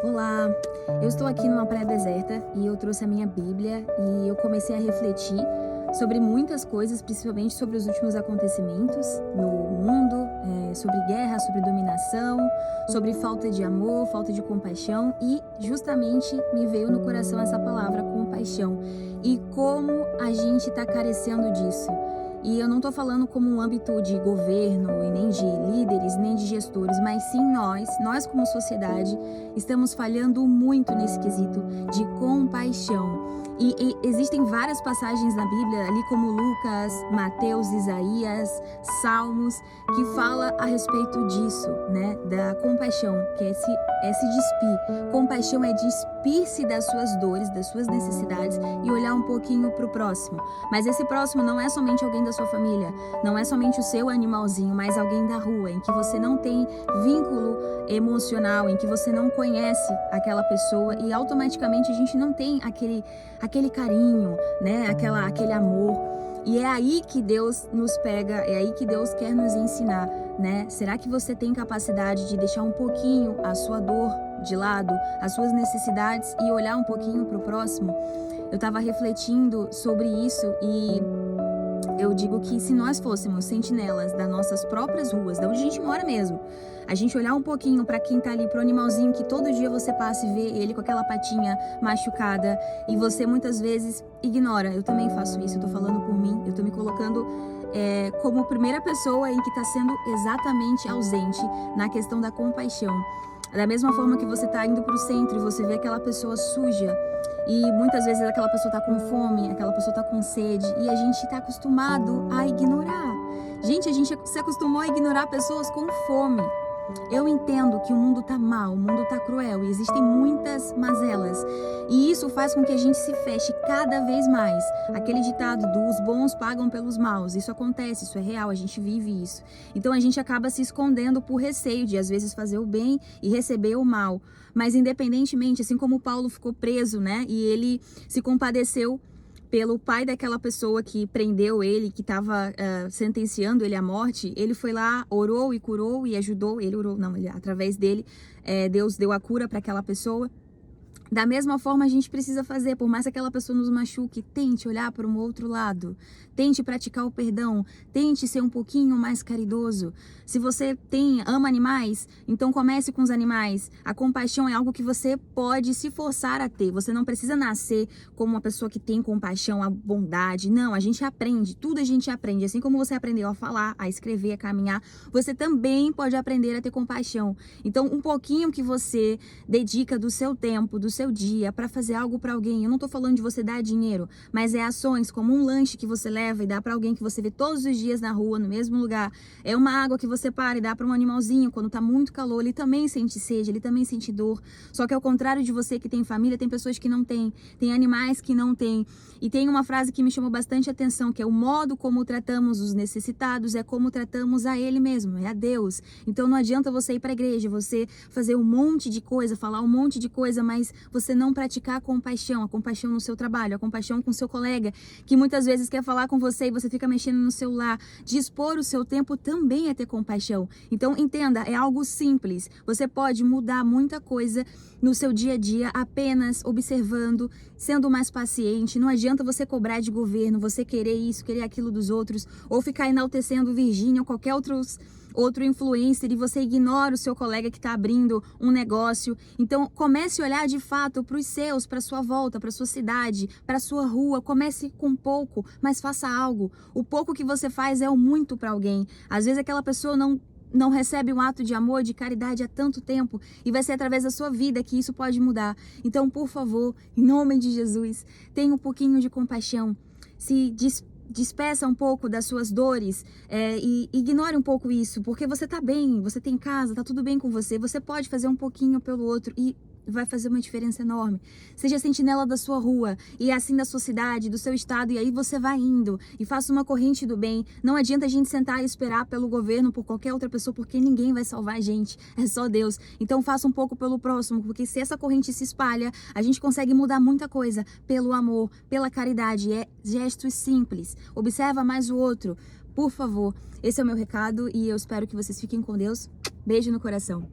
Olá, eu estou aqui numa praia deserta e eu trouxe a minha Bíblia e eu comecei a refletir sobre muitas coisas, principalmente sobre os últimos acontecimentos no mundo, sobre guerra, sobre dominação, sobre falta de amor, falta de compaixão e justamente me veio no coração essa palavra, compaixão, e como a gente está carecendo disso. E eu não estou falando como um âmbito de governo e nem de líderes, nem de gestores, mas sim nós como sociedade, estamos falhando muito nesse quesito de compaixão. E existem várias passagens na Bíblia, ali como Lucas, Mateus, Isaías, Salmos, que fala a respeito disso, né? Da compaixão, que é se despir. Compaixão é despir-se das suas dores, das suas necessidades e olhar um pouquinho para o próximo. Mas esse próximo não é somente alguém da sua família, não é somente o seu animalzinho, mas alguém da rua, em que você não tem vínculo emocional, em que você não conhece aquela pessoa e automaticamente a gente não tem aquele carinho, né? Aquele amor. E é aí que Deus nos pega, é aí que Deus quer nos ensinar, né? Será que você tem capacidade de deixar um pouquinho a sua dor de lado, as suas necessidades e olhar um pouquinho para o próximo? Eu estava refletindo sobre isso e eu digo que se nós fôssemos sentinelas das nossas próprias ruas, da onde a gente mora mesmo, a gente olhar um pouquinho para quem tá ali, pro animalzinho que todo dia você passa e vê ele com aquela patinha machucada e você muitas vezes ignora. Eu também faço isso, eu tô falando por mim, eu tô me colocando como primeira pessoa em que tá sendo exatamente ausente na questão da compaixão. Da mesma forma que você tá indo pro centro e você vê aquela pessoa suja, e muitas vezes aquela pessoa tá com fome, aquela pessoa tá com sede, e a gente tá acostumado a ignorar. Gente, a gente se acostumou a ignorar pessoas com fome. Eu entendo que o mundo tá mal, o mundo tá cruel e existem muitas mazelas. E isso faz com que a gente se feche cada vez mais. Aquele ditado dos bons pagam pelos maus. Isso acontece, isso é real, a gente vive isso. Então a gente acaba se escondendo por receio de às vezes fazer o bem e receber o mal. Mas independentemente, assim como Paulo ficou preso, né? E ele se compadeceu pelo pai daquela pessoa que prendeu ele, que estava sentenciando ele à morte, ele foi lá, orou e curou e ajudou, ele orou, não, através dele, Deus deu a cura para aquela pessoa. Da mesma forma a gente precisa fazer, por mais que aquela pessoa nos machuque, tente olhar para um outro lado, tente praticar o perdão, tente ser um pouquinho mais caridoso. Se você ama animais, então comece com os animais. A compaixão é algo que você pode se forçar a ter, você não precisa nascer como uma pessoa que tem compaixão, a bondade, não, a gente aprende, tudo a gente aprende, assim como você aprendeu a falar, a escrever, a caminhar, você também pode aprender a ter compaixão. Então um pouquinho que você dedica do seu tempo, do seu dia para fazer algo para alguém. Eu não tô falando de você dar dinheiro, mas é ações como um lanche que você leva e dá para alguém que você vê todos os dias na rua, no mesmo lugar. É uma água que você para e dá para um animalzinho quando tá muito calor, ele também sente sede, ele também sente dor. Só que ao contrário de você que tem família, tem pessoas que não têm, tem animais que não têm. E tem uma frase que me chamou bastante atenção, que é o modo como tratamos os necessitados é como tratamos a ele mesmo, é a Deus. Então não adianta você ir para a igreja, você fazer um monte de coisa, falar um monte de coisa, mas você não praticar a compaixão no seu trabalho, a compaixão com o seu colega, que muitas vezes quer falar com você e você fica mexendo no celular. Dispor o seu tempo também é ter compaixão. Então, entenda, é algo simples. Você pode mudar muita coisa no seu dia a dia apenas observando, sendo mais paciente. Não adianta você cobrar de governo, você querer isso, querer aquilo dos outros, ou ficar enaltecendo Virgínia ou qualquer outro influencer e você ignora o seu colega que está abrindo um negócio. Então comece a olhar de fato para os seus, para sua volta, para sua cidade, para sua rua. Comece com pouco, mas faça algo. O pouco que você faz é o muito para alguém. Às vezes aquela pessoa não recebe um ato de amor, de caridade há tanto tempo e vai ser através da sua vida que isso pode mudar. Então, por favor, em nome de Jesus, tenha um pouquinho de compaixão. Se despeça um pouco das suas dores e ignore um pouco isso, porque você tá bem, você tem casa, tá tudo bem com você, você pode fazer um pouquinho pelo outro e vai fazer uma diferença enorme. Seja sentinela da sua rua e assim da sua cidade, do seu estado, e aí você vai indo e faça uma corrente do bem. Não adianta a gente sentar e esperar pelo governo, por qualquer outra pessoa, porque ninguém vai salvar a gente, é só Deus. Então faça um pouco pelo próximo, porque se essa corrente se espalha, a gente consegue mudar muita coisa pelo amor, pela caridade, é gestos simples. Observa mais o outro. Por favor, esse é o meu recado e eu espero que vocês fiquem com Deus. Beijo no coração.